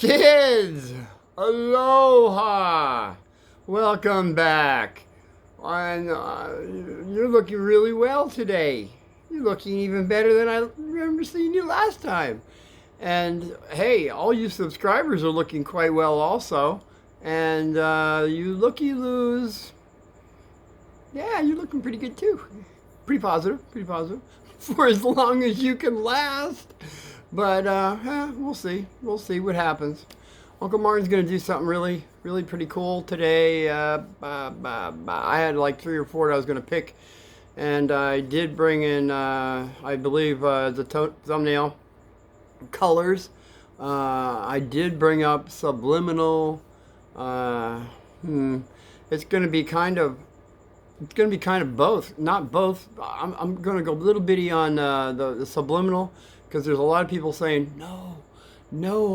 Kids, aloha! Welcome back. And you're looking really well today. You're looking even better than I remember seeing you last time. And hey, all you subscribers are looking quite well also. And you looky-loos, yeah, you're looking pretty good too. Pretty positive, for as long as you can last. But we'll see. We'll see what happens. Uncle Martin's going to do something really pretty cool today. I had like 3 or 4 that I was going to pick. And I did bring in, I believe, the thumbnail colors. I did bring up Subliminal. It's going to be kind of both. Not both. I'm going to go a little bitty on the Subliminal. Because there's a lot of people saying, no,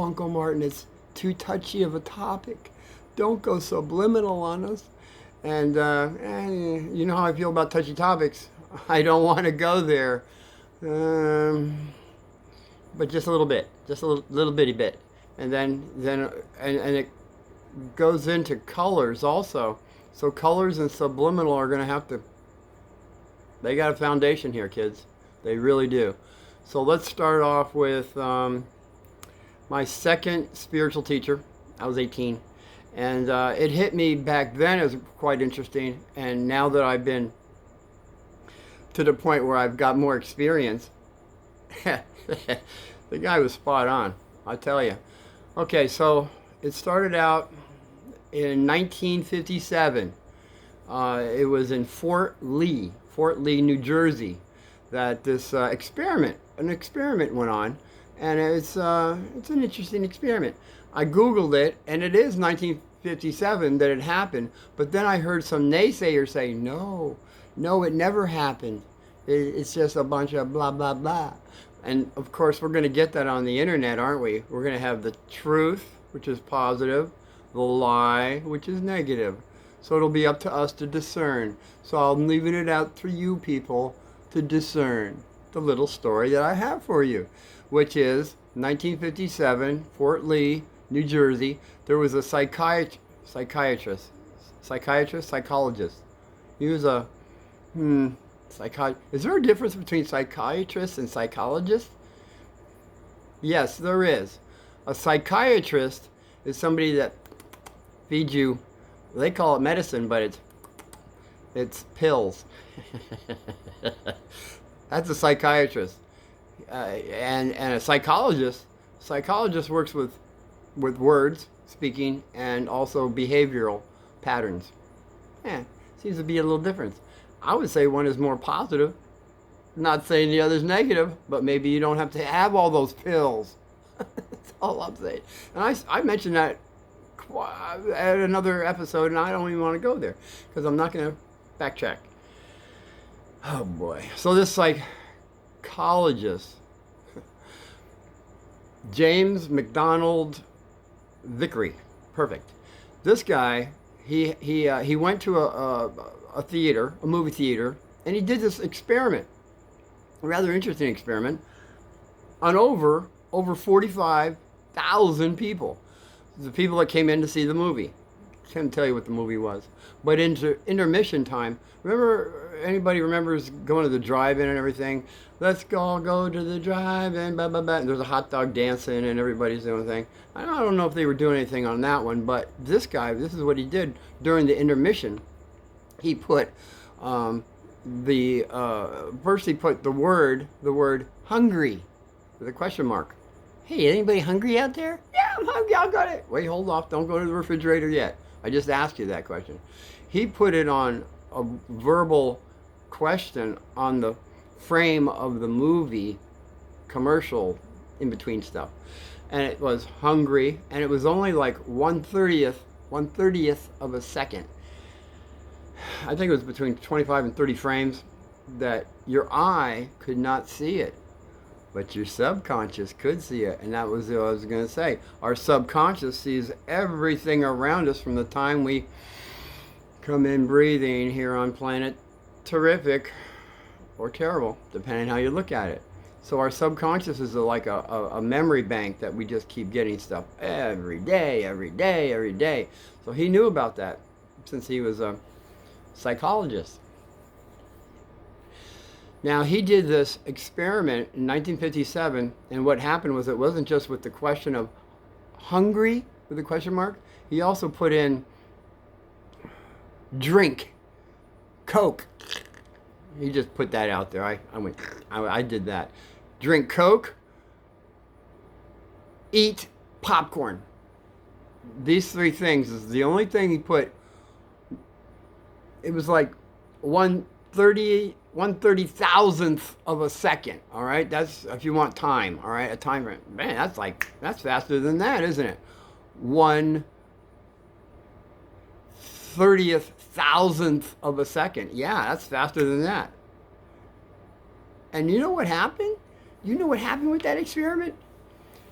Uncle Martin, it's too touchy of a topic. Don't go subliminal on us. And you know how I feel about touchy topics. I don't want to go there. But just a little bit. Just a little bitty bit. And then it goes into colors also. So colors and subliminal are going to have to... They got a foundation here, kids. They really do. So let's start off with my second spiritual teacher. I was 18. And it hit me back then as quite interesting. And now that I've been to the point where I've got more experience, the guy was spot on, I tell you. Okay, so it started out in 1957. It was in Fort Lee, New Jersey, that this an experiment went on, and it's an interesting experiment. I Googled it, and it is 1957 that it happened, but then I heard some naysayers say, no, it never happened. It's just a bunch of blah, blah, blah. And of course, we're going to get that on the internet, aren't we? We're going to have the truth, which is positive, the lie, which is negative. So it'll be up to us to discern. So I'm leaving it out for you people to discern the little story that I have for you, which is 1957, Fort Lee, New Jersey. There was a psychologist. He was a Is there a difference between psychiatrist and psychologist? Yes, there is. A psychiatrist is somebody that feeds you. They call it medicine, but it's pills. That's a psychiatrist, and a psychologist works with words, speaking, and also behavioral patterns. Seems to be a little difference. I would say one is more positive. Not saying the other's negative, but maybe you don't have to have all those pills. That's all I'm saying. And I mentioned that at another episode, and I don't even want to go there because I'm not going to backtrack. Oh boy. So this psychologist, James McDonald Vickery, perfect. This guy, he went to a theater, a movie theater, and he did this experiment, a rather interesting experiment, on over 45,000 people. The people that came in to see the movie. Can't tell you what the movie was. But into intermission time, anybody remembers going to the drive-in and everything? Let's all go to the drive-in, blah, blah, blah. And there's a hot dog dancing and everybody's doing a thing. I don't know if they were doing anything on that one, but this guy, this is what he did during the intermission. He put first he put the word hungry with a question mark. Hey, anybody hungry out there? Yeah, I'm hungry, I got it. Wait, hold off, don't go to the refrigerator yet. I just asked you that question. He put it on a verbal question on the frame of the movie commercial in between stuff. And it was hungry, and it was only like 1/30th of a second. I think it was between 25 and 30 frames that your eye could not see it. But your subconscious could see it, and that was what I was going to say. Our subconscious sees everything around us from the time we come in breathing here on planet Terrific, or terrible, depending how you look at it. So our subconscious is like a memory bank that we just keep getting stuff every day, every day, every day. So he knew about that since he was a psychologist. Now he did this experiment in 1957, and what happened was it wasn't just with the question of hungry with a question mark. He also put in drink, Coke. He just put that out there. I did that. Drink Coke, eat popcorn. These three things is the only thing he put. It was like 1/30,000th of a second. All right, that's if you want time. All right, a time frame. Man, that's faster than that, isn't it? 1/30,000th of a second. Yeah, that's faster than that. And you know what happened? You know what happened with that experiment?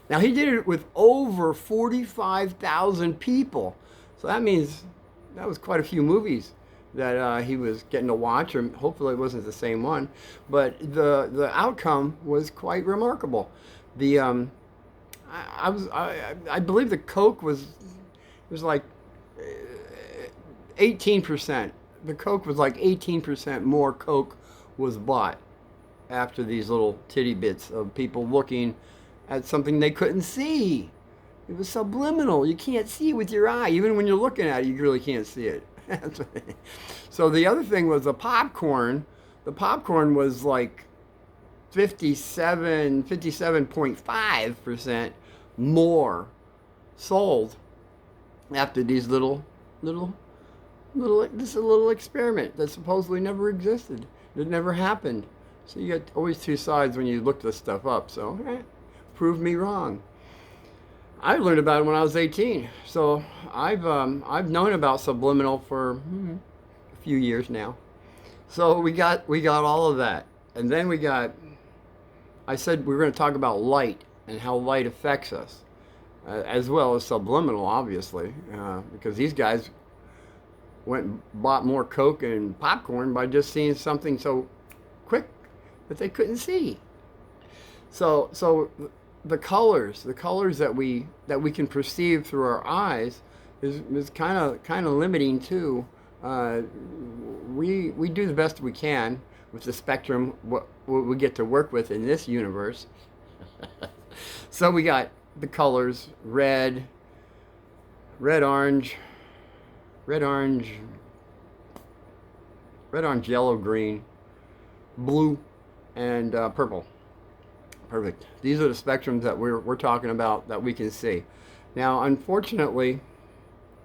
Now he did it with over 45,000 people. So that means that was quite a few movies that he was getting to watch, or hopefully it wasn't the same one. But the outcome was quite remarkable. The I believe the Coke was like 18%. The Coke was like 18% more Coke was bought after these little titty bits of people looking at something they couldn't see. It was subliminal. You can't see it with your eye. Even when you're looking at it, you really can't see it. So the other thing was the popcorn. The popcorn was like 57.5% more sold after these little this is a little experiment that supposedly never existed. It never happened. So you got always two sides when you look this stuff up. So prove me wrong. I learned about it when I was 18. So I've known about subliminal for a few years now. So we got all of that, and then I said we were going to talk about light and how light affects us, as well as subliminal, obviously, because these guys went and bought more Coke and popcorn by just seeing something so quick that they couldn't see. So the colors that we can perceive through our eyes is kind of limiting too. We do the best we can with the spectrum what we get to work with in this universe. So we got the colors: red, orange, yellow, green, blue, and purple. Perfect. These are the spectrums that we're talking about that we can see. Now, unfortunately,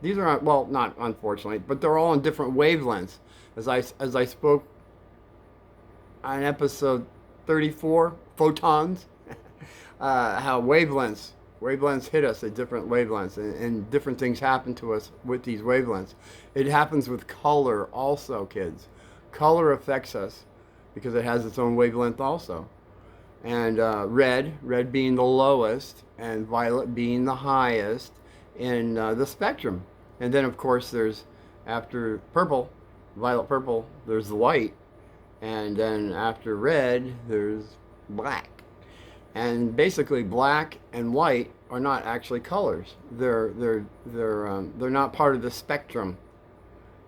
these are not unfortunately, but they're all on different wavelengths. As I spoke on episode 34, photons, how wavelengths hit us at different wavelengths, and different things happen to us with these wavelengths. It happens with color also, kids. Color affects us because it has its own wavelength also. And red being the lowest, and violet being the highest in the spectrum. And then, of course, there's, after purple, violet purple, there's the white. And then after red, there's black. And basically, black and white are not actually colors. They're not part of the spectrum.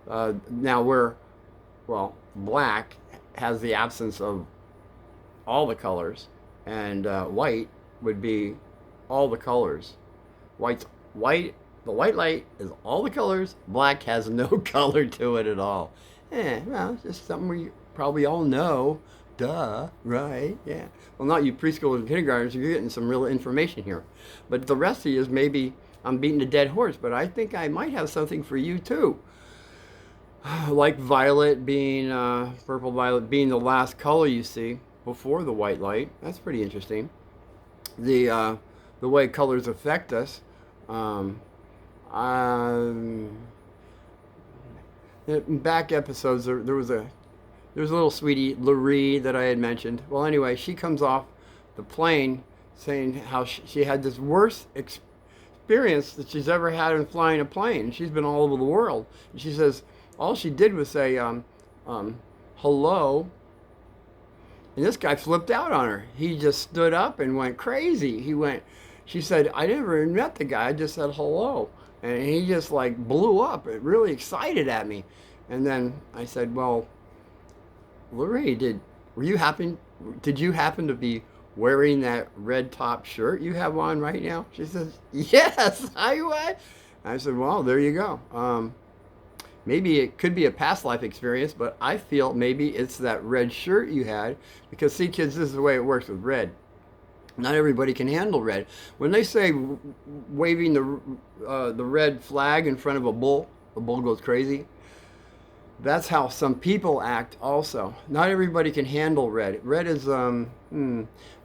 Now black has the absence of all the colors, and white would be all the colors. The white light is all the colors. Black has no color to it at all. Well, it's just something we probably all know. Duh, right? Yeah. Well, not you preschoolers and kindergartners. You're getting some real information here. But the rest of you is maybe I'm beating a dead horse, but I think I might have something for you too. Like violet being, purple violet being the last color you see before the white light. That's pretty interesting. The way colors affect us. In back episodes, there was a little sweetie, Laree, that I had mentioned. Well, anyway, she comes off the plane saying how she had this worst experience that she's ever had in flying a plane. She's been all over the world. And she says all she did was say, hello, And this guy flipped out on her. He just stood up and went crazy. She said, I never even met the guy. I just said hello. And he just like blew up, really excited at me. And then I said, well, Lorraine, did you happen to be wearing that red top shirt you have on right now? She says, yes, I said, well, there you go. Maybe it could be a past life experience, but I feel maybe it's that red shirt you had. Because see, kids, this is the way it works with red. Not everybody can handle red. When they say waving the red flag in front of a bull, the bull goes crazy. That's how some people act also. Not everybody can handle red. Red is an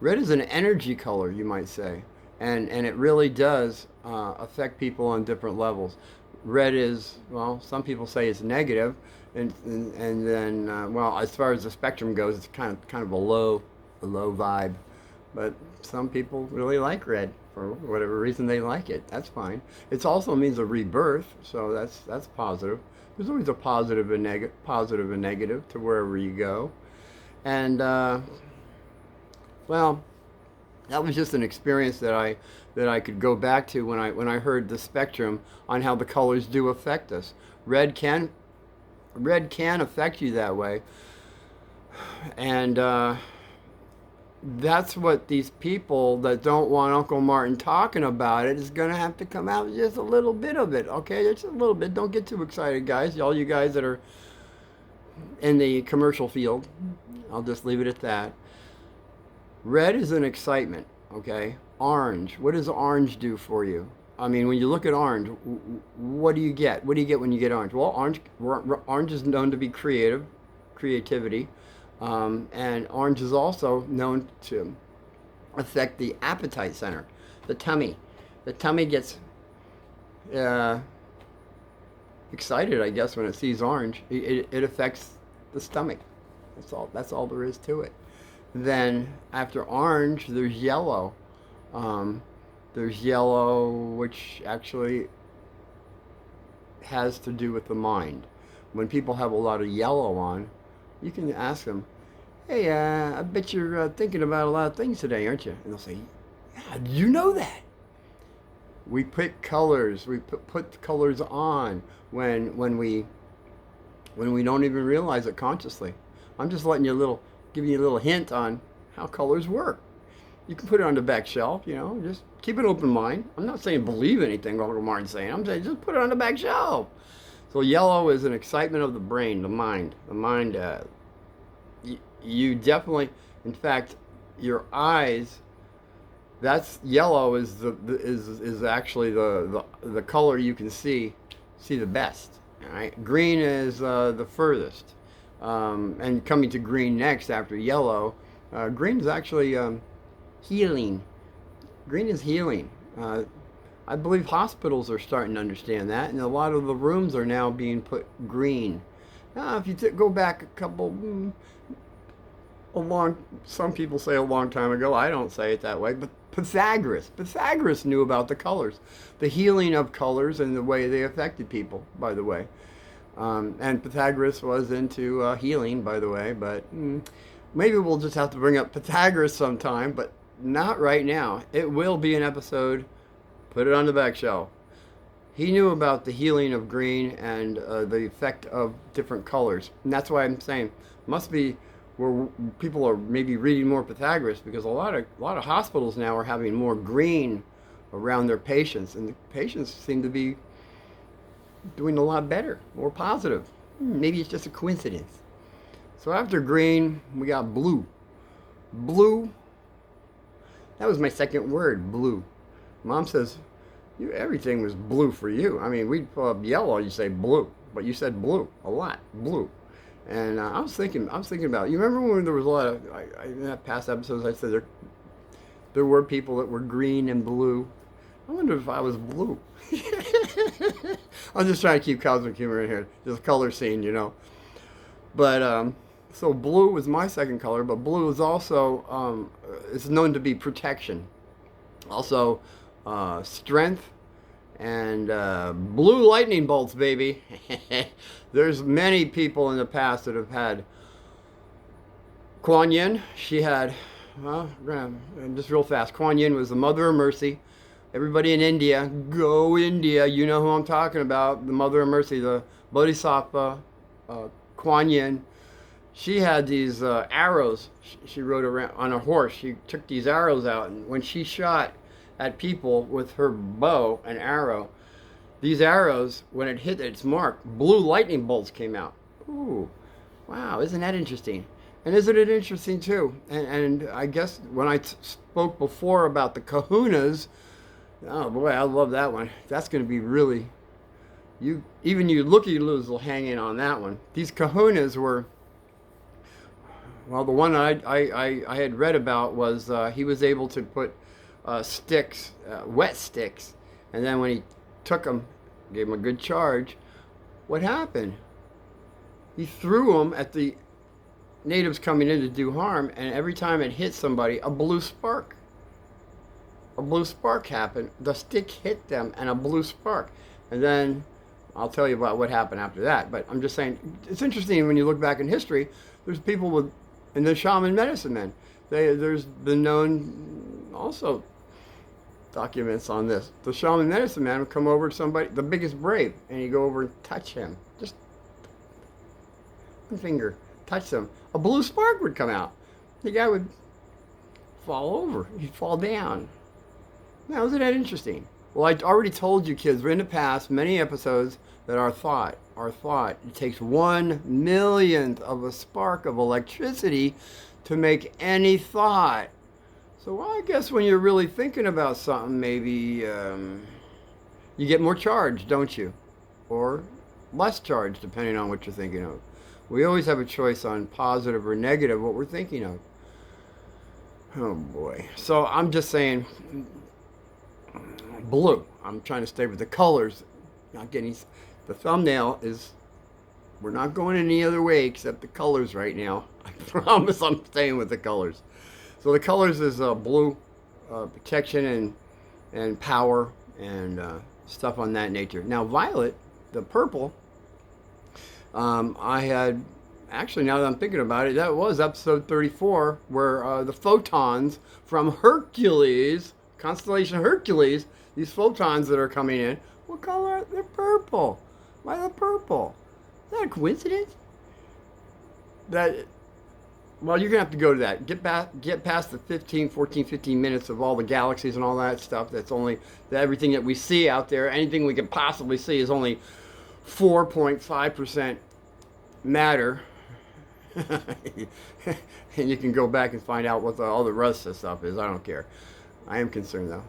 energy color, you might say. And it really does affect people on different levels. Red is, well, some people say it's negative, and then well, as far as the spectrum goes, it's kind of a low vibe. But some people really like red for whatever reason they like it. That's fine. It also means a rebirth, so that's positive. There's always a positive and negative to wherever you go, and well, that was just an experience that I could go back to when I heard the spectrum on how the colors do affect us. Red can affect you that way, and that's what these people that don't want Uncle Martin talking about it is going to have to come out with just a little bit of it, okay? Just a little bit. Don't get too excited, guys. All you guys that are in the commercial field, I'll just leave it at that. Red is an excitement, okay? Orange. What does orange do for you? I mean, when you look at orange, what do you get? What do you get when you get orange? Well, orange is known to be creativity. And orange is also known to affect the appetite center, the tummy. The tummy gets excited, I guess, when it sees orange. It affects the stomach. That's all there is to it. Then after orange, there's yellow. There's yellow, which actually has to do with the mind. When people have a lot of yellow on, you can ask them, hey, I bet you're thinking about a lot of things today, aren't you? And they'll say, yeah, did you know that? We pick colors, we put colors on when we don't even realize it consciously. I'm just giving you a little hint on how colors work. You can put it on the back shelf, just keep an open mind. I'm not saying believe anything Uncle Martin's saying. I'm saying just put it on the back shelf. So yellow is an excitement of the brain, the mind. The mind, you definitely, in fact, your eyes. That's yellow is actually the color you can see the best. All right, green is the furthest, and coming to green next after yellow. Green is actually healing. Green is healing. I believe hospitals are starting to understand that, and a lot of the rooms are now being put green. Now, if you go back some people say a long time ago, I don't say it that way, but Pythagoras knew about the colors, the healing of colors and the way they affected people, by the way. And Pythagoras was into healing, by the way, but maybe we'll just have to bring up Pythagoras sometime, but not right now. It will be an episode. Put it on the back shelf. He knew about the healing of green and the effect of different colors. And that's why I'm saying must be where people are maybe reading more Pythagoras, because a lot of hospitals now are having more green around their patients, and the patients seem to be doing a lot better, more positive. Maybe it's just a coincidence. So after green, we got blue. Blue, that was my second word, blue. Mom says, everything was blue for you. I mean, we'd pull up yellow, you say blue, but you said blue a lot, blue. And I was thinking about, you remember when there was a lot of, in past episodes I said there were people that were green and blue. I wonder if I was blue. I'm just trying to keep cosmic humor in here, just color scene, But, so blue was my second color, but blue is also, it's known to be protection. Also, strength, and blue lightning bolts, baby. There's many people in the past that have had Kuan Yin, she had, well, just real fast. Kuan Yin was the mother of mercy. Everybody in India, go India. You know who I'm talking about. The mother of mercy, the Bodhisattva, Kuan Yin. She had these arrows. She rode around on a horse. She took these arrows out, and when she shot at people with her bow and arrow, these arrows, when it hit its mark, blue lightning bolts came out. Ooh, wow, isn't that interesting? And isn't it interesting too? And I guess when I spoke before about the kahunas, oh boy, I love that one. That's going to be really, even you looky-loos will hang in on that one. These kahunas were, well, the one I had read about was he was able to put sticks, wet sticks, and then when he took them, gave them a good charge, what happened? He threw them at the natives coming in to do harm, and every time it hit somebody, a blue spark happened. The stick hit them, and a blue spark. And then I'll tell you about what happened after that. But I'm just saying, it's interesting when you look back in history. There's people with, and the shaman medicine men. There's been known also documents on this. The shaman medicine man would come over to somebody, the biggest brave, and he'd go over and touch him. Just one finger, touch them. A blue spark would come out. The guy would fall over. He'd fall down. Now, isn't that interesting? Well, I already told you kids in the past, many episodes, that our thought, it takes 1/1,000,000th of a spark of electricity to make any thought. So I guess when you're really thinking about something, maybe you get more charge, don't you? Or less charge, depending on what you're thinking of. We always have a choice on positive or negative what we're thinking of. Oh boy. So I'm just saying blue. I'm trying to stay with the colors. Not getting the thumbnail is, we're not going any other way except the colors right now. I promise I'm staying with the colors. So the colors is blue, protection and power and stuff on that nature. Now violet, the purple, I had, actually now that I'm thinking about it, that was episode 34 where the photons from Hercules, constellation Hercules, these photons that are coming in, what color are they? They're purple. Why the purple? Is that a coincidence? Well, you're going to have to go to that. Get past the 15 minutes of all the galaxies and all that stuff. That's only, everything that we see out there, anything we can possibly see is only 4.5% matter. And you can go back and find out what all the rest of stuff is. I don't care. I am concerned though.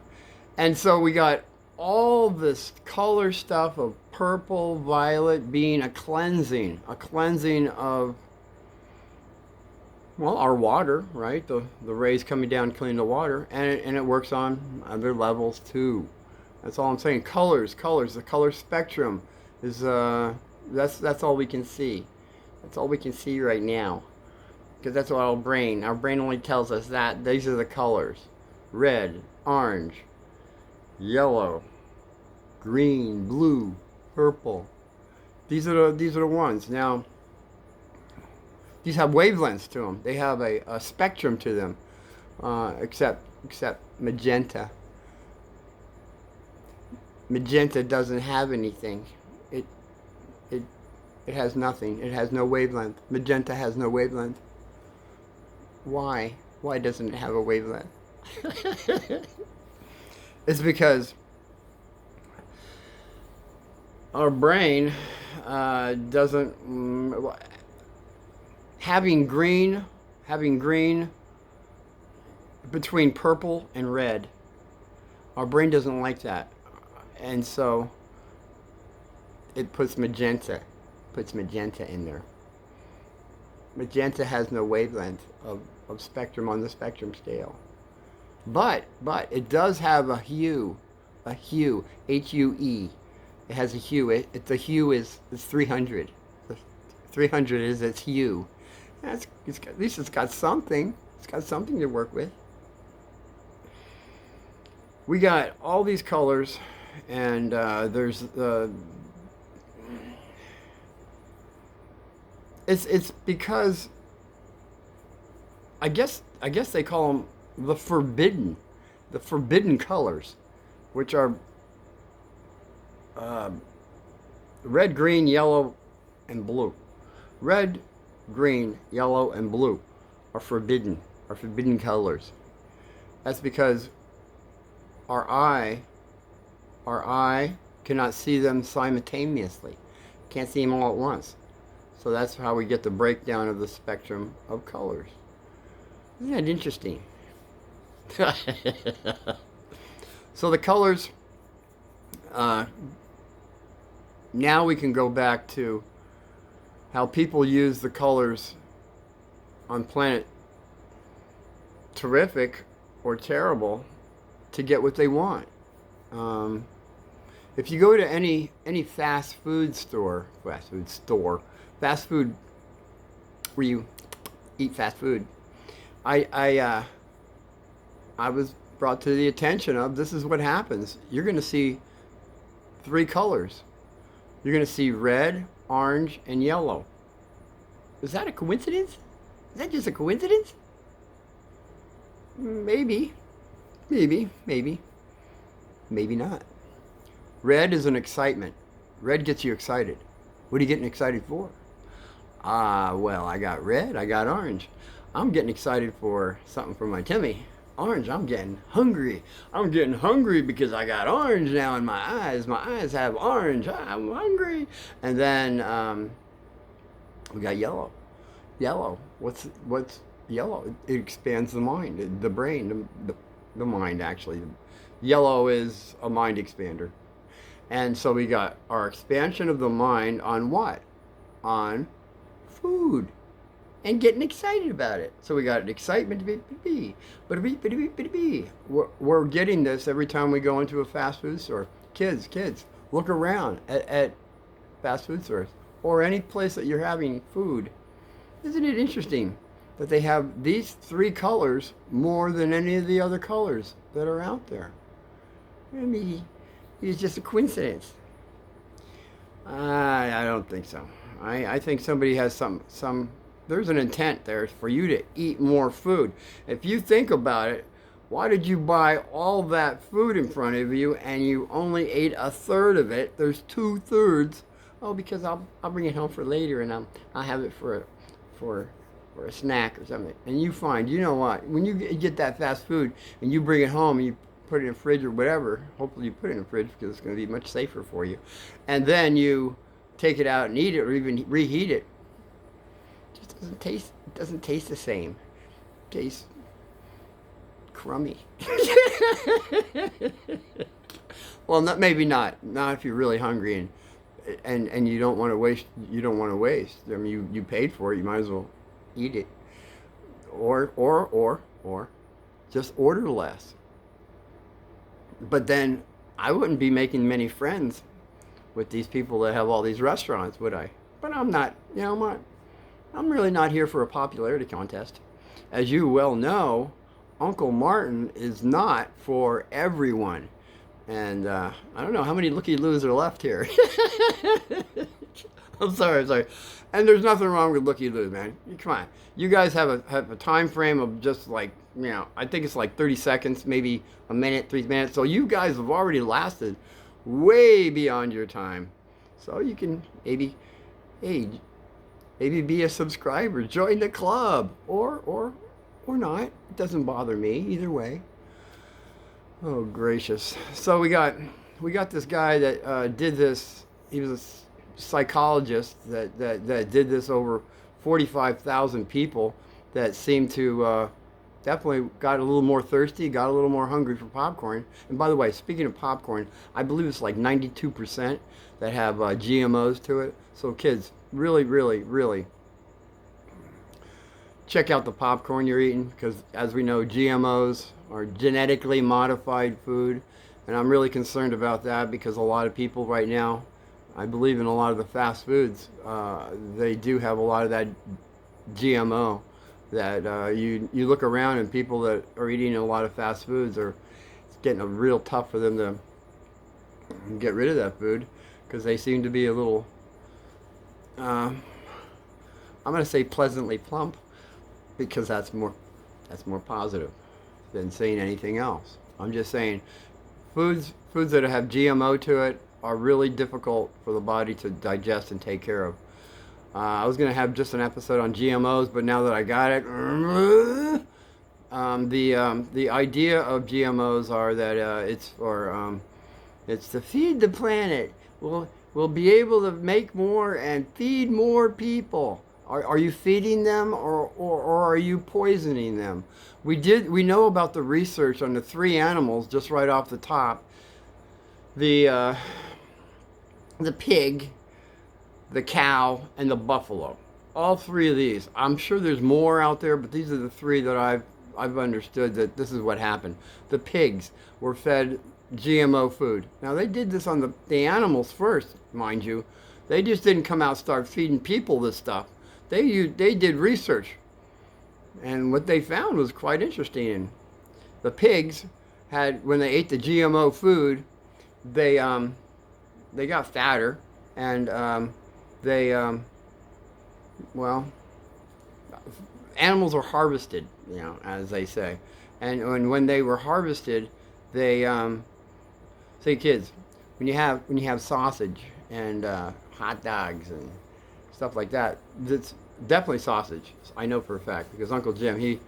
And so we got all this color stuff of purple, violet being a cleansing of, well, our water, right? The rays coming down clean the water, and it works on other levels too. That's all I'm saying. Colors, the color spectrum is that's all we can see. That's all we can see right now, because that's what our brain only tells us that these are the colors: red, orange, yellow, green, blue, purple. These are the ones. Now, these have wavelengths to them. They have a spectrum to them, except magenta. Magenta doesn't have anything. It has nothing. It has no wavelength. Magenta has no wavelength. Why? Why doesn't it have a wavelength? It's because our brain doesn't having green between purple and red. Our brain doesn't like that, and so it puts magenta in there. Magenta has no wavelength of spectrum on the spectrum scale. But it does have a hue, H-U-E. It has a hue. The hue is 300. 300 is its hue. At least it's got something. It's got something to work with. We got all these colors, and there's it's because I guess they call them the forbidden colors, which are uh, red, green, yellow, and blue. Red, green, yellow, and blue are forbidden colors. That's because our eye, our eye cannot see them simultaneously. Can't see them all at once. So that's how we get the breakdown of the spectrum of colors. Isn't that interesting? So the colors, uh, now we can go back to how people use the colors on planet terrific or terrible to get what they want. Um, if you go to any fast food where you eat fast food, I I uh, I was brought to the attention of this is what happens. You're going to see three colors. You're going to see red, orange, and yellow. Is that a coincidence? Is that just a coincidence? Maybe, maybe, maybe not. Red is an excitement. Red gets you excited. What are you getting excited for? Ah, well, I got red, I got orange. I'm getting excited for something for my tummy. Orange, I'm getting hungry. I'm getting hungry because I got orange now in my eyes. My eyes have orange. I'm hungry. And then we got yellow. Yellow. What's yellow? It expands the mind, the brain, the mind actually. Yellow is a mind expander. And so we got our expansion of the mind on what? On food. And getting excited about it. So we got an excitement. We're getting this every time we go into a fast food store. Kids, look around at fast food stores or any place that you're having food. Isn't it interesting that they have these three colors more than any of the other colors that are out there? I mean, it's just a coincidence. I don't think so. I think somebody has some there's an intent there for you to eat more food. If you think about it, why did you buy all that food in front of you and you only ate a third of it? There's 2/3. Oh, because I'll bring it home for later and I'll have it for a snack or something. And you find, you know what? When you get that fast food and you bring it home and you put it in the fridge or whatever, hopefully you put it in the fridge because it's going to be much safer for you. And then you take it out and eat it or even reheat it. It doesn't taste the same. It tastes crummy. Well, maybe not if you're really hungry and you don't want to waste. I mean, you paid for it, you might as well eat it. Or just order less. But then I wouldn't be making many friends with these people that have all these restaurants, would I? But I'm not, I'm really not here for a popularity contest. As you well know, Uncle Martin is not for everyone. And I don't know how many looky-loos are left here. I'm sorry. And there's nothing wrong with looky-loos, man. Come on. You guys have a time frame of just like, I think it's like 30 seconds, maybe a minute, 3 minutes. So you guys have already lasted way beyond your time. So you can maybe be a subscriber, join the club, or not. It doesn't bother me either way. Oh gracious! So we got this guy that did this. He was a psychologist that did this over 45,000 people that seemed to definitely got a little more thirsty, got a little more hungry for popcorn. And by the way, speaking of popcorn, I believe it's like 92% that have GMOs to it. So kids, really check out the popcorn you're eating, because as we know, GMOs are genetically modified food, and I'm really concerned about that because a lot of people right now, I believe in a lot of the fast foods, they do have a lot of that GMO that you look around and people that are eating a lot of fast foods it's getting real tough for them to get rid of that food because they seem to be a little I'm going to say pleasantly plump, because that's more That's more positive than saying anything else. I'm just saying foods that have GMO to it are really difficult for the body to digest and take care of. I was going to have just an episode on GMOs, but now that I got it, the idea of GMOs are that it's to feed the planet. We'll be able to make more and feed more people. Are you feeding them, or are you poisoning them? We know about the research on the three animals just right off the top. The pig, the cow, and the buffalo. All three of these. I'm sure there's more out there, but these are the three that I've understood that this is what happened. The pigs were fed GMO food. Now they did this on the animals first, mind you. They just didn't come out and start feeding people this stuff. They did research, and what they found was quite interesting. The pigs had, when they ate the GMO food, they got fatter, and animals are harvested, as they say, and when they were harvested, they say, kids, when you have sausage and hot dogs and stuff like that, it's definitely sausage. I know for a fact, because Uncle Jim, he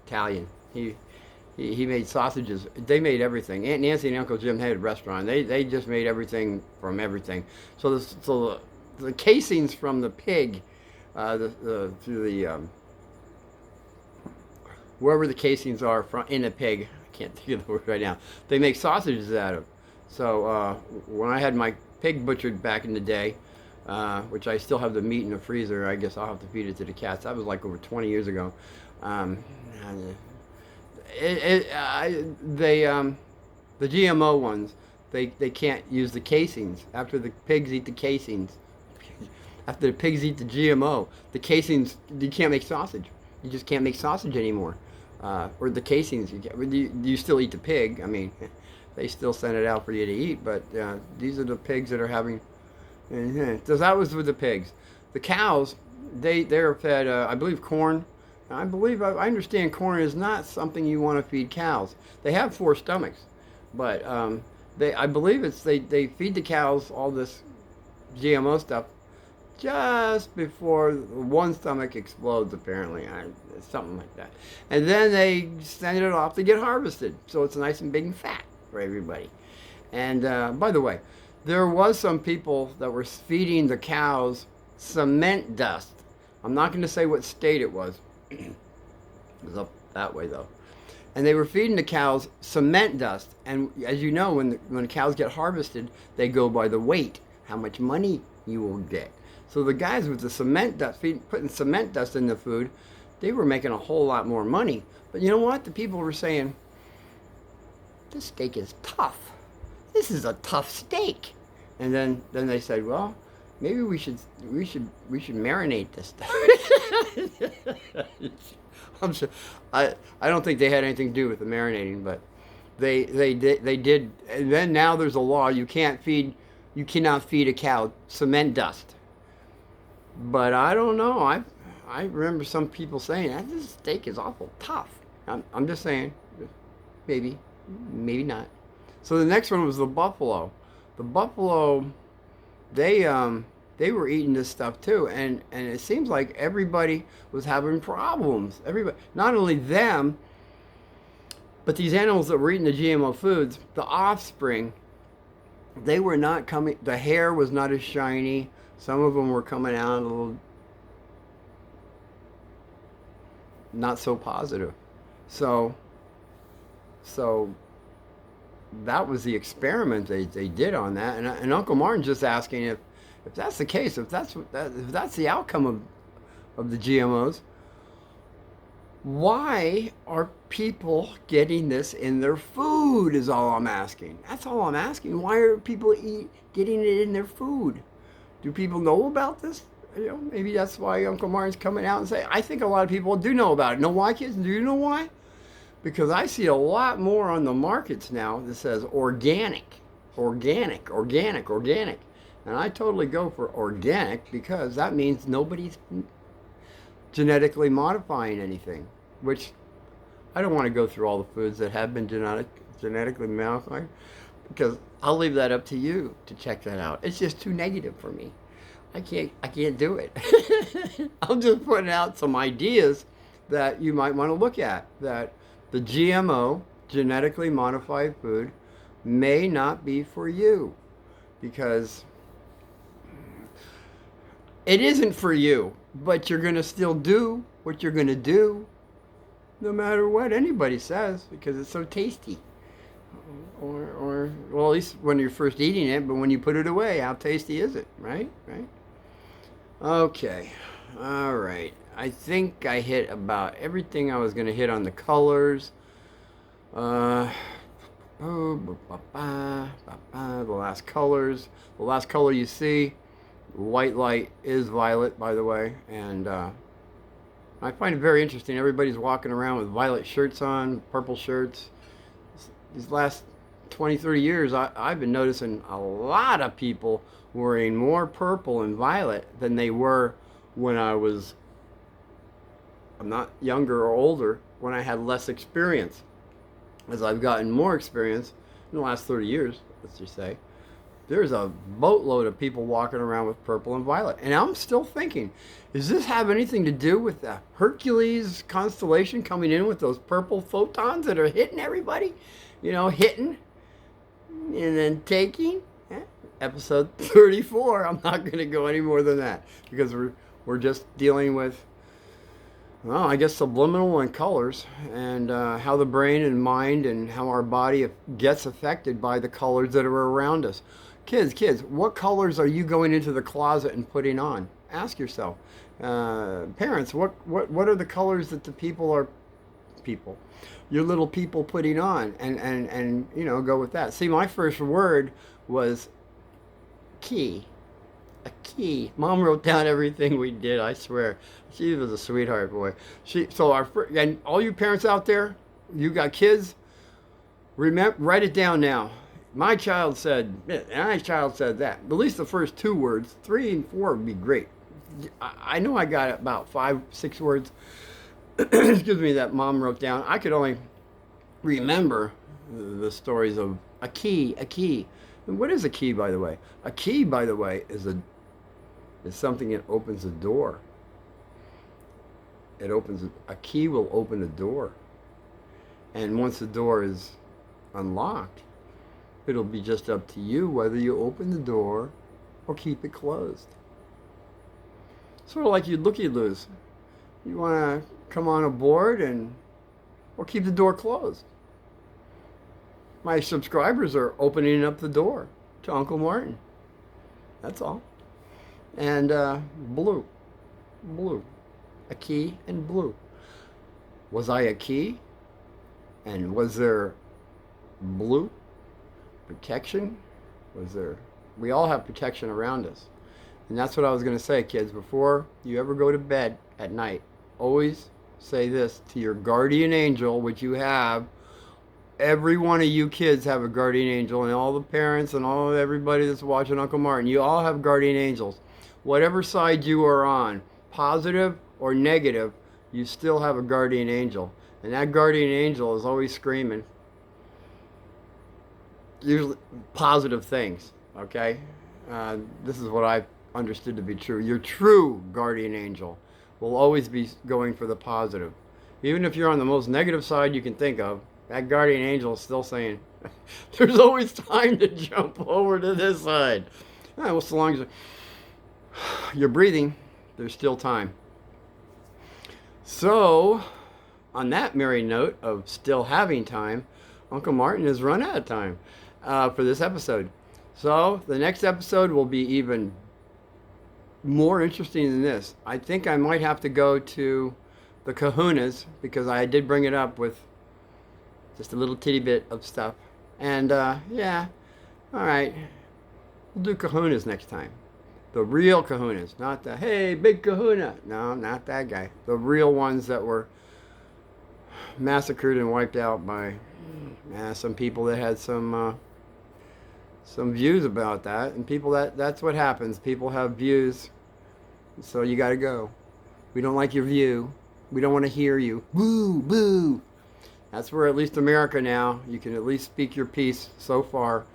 Italian. He made sausages. They made everything. Aunt Nancy and Uncle Jim had a restaurant. They just made everything from everything. So the casings from the pig, wherever the casings are in a pig, I can't think of the word right now. They make sausages out of. So when I had my pig butchered back in the day, which I still have the meat in the freezer. I guess I'll have to feed it to the cats. That was like over 20 years ago. The GMO ones, they can't use the casings. After the pigs eat the casings, after the pigs eat the GMO, the casings, you can't make sausage. You just can't make sausage anymore. Or the casings, you still eat the pig. I mean, they still send it out for you to eat, but these are the pigs that are having. So that was with the pigs. The cows, they're fed, I believe, corn. I understand corn is not something you want to feed cows. They have 4 stomachs, but I believe they feed the cows all this GMO stuff just before one stomach explodes, apparently, something like that. And then they send it off to get harvested, so it's nice and big and fat for everybody. And by the way, there was some people that were feeding the cows cement dust. I'm not going to say what state it was. It was up that way, though. And they were feeding the cows cement dust. And as you know, when cows get harvested, they go by the weight, how much money you will get. So the guys with the cement dust, putting cement dust in the food, they were making a whole lot more money. But you know what? The people were saying, this steak is tough. This is a tough steak. And then they said, well, maybe we should marinate this stuff. I'm sure, I don't think they had anything to do with the marinating, but they did. And then now there's a law, you cannot feed a cow cement dust. But I don't know. I remember some people saying that this steak is awful tough. I'm just saying, maybe not. So the next one was the buffalo. The buffalo, they were eating this stuff too, and it seems like everybody was having problems. Everybody, not only them, but these animals that were eating the GMO foods, the offspring, they were not coming. The hair was not as shiny. Some of them were coming out a little not so positive. So that was the experiment they did on that, and Uncle Martin's just asking if that's the case, if that's the outcome of the GMOs, why are people getting this in their food? Is all I'm asking. That's all I'm asking. Why are people getting it in their food? Do people know about this? Maybe that's why Uncle Martin's coming out and saying. I think a lot of people do know about it. Know why, kids? Do you know why? Because I see a lot more on the markets now that says organic. And I totally go for organic because that means nobody's genetically modifying anything, which I don't want to go through all the foods that have been genetically modified, because I'll leave that up to you to check that out. It's just too negative for me. I can't do it. I'm just putting out some ideas that you might want to look at, that the GMO, genetically modified food, may not be for you, because it isn't for you, but you're going to still do what you're going to do no matter what anybody says, because it's so tasty. Or well, at least when you're first eating it, but when you put it away, how tasty is it, right? Okay, all right. I think I hit about everything I was going to hit on the colors. The last colors. The last color you see, white light, is violet, by the way. And I find it very interesting. Everybody's walking around with violet shirts on, purple shirts. These last 20, 30 years, I've been noticing a lot of people wearing more purple and violet than they were when I'm not younger or older, when I had less experience. As I've gotten more experience in the last 30 years, let's just say, there's a boatload of people walking around with purple and violet. And I'm still thinking, does this have anything to do with the Hercules constellation coming in with those purple photons that are hitting everybody? You know, hitting and then taking? Episode 34. I'm not going to go any more than that, because we're just dealing with, well, I guess subliminal and colors, and how the brain and mind and how our body gets affected by the colors that are around us. Kids, what colors are you going into the closet and putting on? Ask yourself. Parents, what are the colors that your little people putting on, and you know, go with that. See, my first word was key. A key. Mom wrote down everything we did, I swear. She was a sweetheart, boy. And all you parents out there, you got kids, write it down now. My child said that. At least the first 2 words. 3 and 4 would be great. I know I got about 5, 6 words, excuse me, that Mom wrote down. I could only remember the stories of a key. And what is a key, by the way? A key, by the way, is something that opens a door. A key will open a door. And once the door is unlocked, it'll be just up to you whether you open the door or keep it closed. Sort of like you'd lose. You want to come on aboard or keep the door closed. My subscribers are opening up the door to Uncle Martin. That's all. And blue. A key and blue. Was I a key? And was there blue protection? We all have protection around us. And that's what I was going to say, kids. Before you ever go to bed at night, always say this to your guardian angel, which you have. Every one of you kids have a guardian angel, and all the parents and everybody that's watching Uncle Martin, you all have guardian angels. Whatever side you are on, positive or negative, you still have a guardian angel. And that guardian angel is always screaming, usually positive things, okay? This is what I've understood to be true. Your true guardian angel will always be going for the positive. Even if you're on the most negative side you can think of, that guardian angel is still saying, there's always time to jump over to this side. Well, so long as you're breathing, there's still time. So, on that merry note of still having time, Uncle Martin has run out of time for this episode. So, the next episode will be even more interesting than this. I think I might have to go to the kahunas, because I did bring it up with just a little titty bit of stuff. And yeah, all right, we'll do kahunas next time. The real kahunas, not the, hey, big kahuna. No, not that guy. The real ones that were massacred and wiped out by some people that had some views about that. And people, that's what happens. People have views, so you got to go. We don't like your view. We don't want to hear you. Boo, boo. That's where at least America now, you can at least speak your piece so far.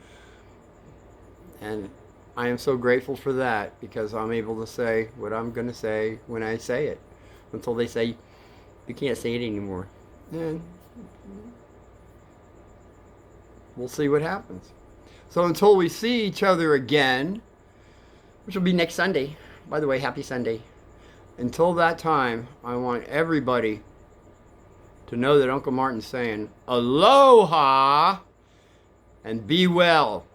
And I am so grateful for that because I'm able to say what I'm going to say when I say it. Until they say, you can't say it anymore. And we'll see what happens. So until we see each other again, which will be next Sunday. By the way, happy Sunday. Until that time, I want everybody to know that Uncle Martin's saying, aloha and be well.